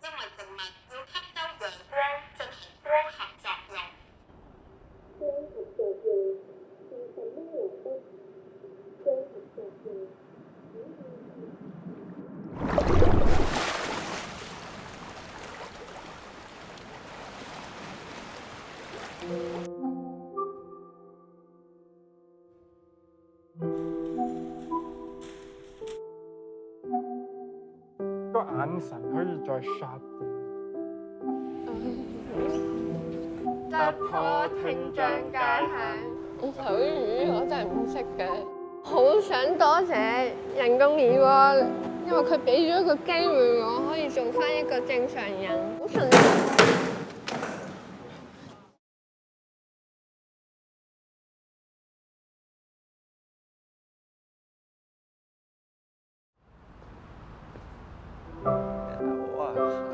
因為植物要吸收陽光進行光合作用。光合作用是什麼來的？光合作用。個眼神可以再 sharp 啲。突破聽障界限。手語我真係唔識嘅，好想多謝人工耳蝸，因為佢俾咗一個機會我可以做翻一個正常人，好順利。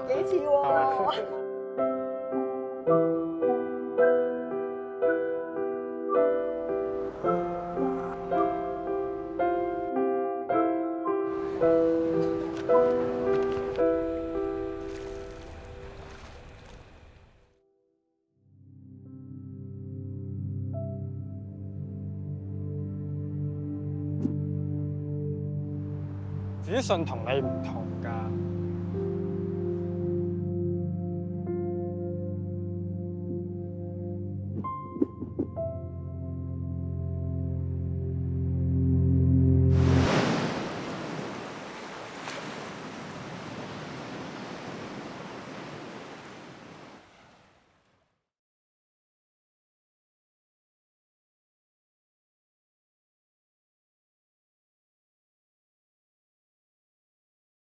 幾次喎？子信同你唔同㗎。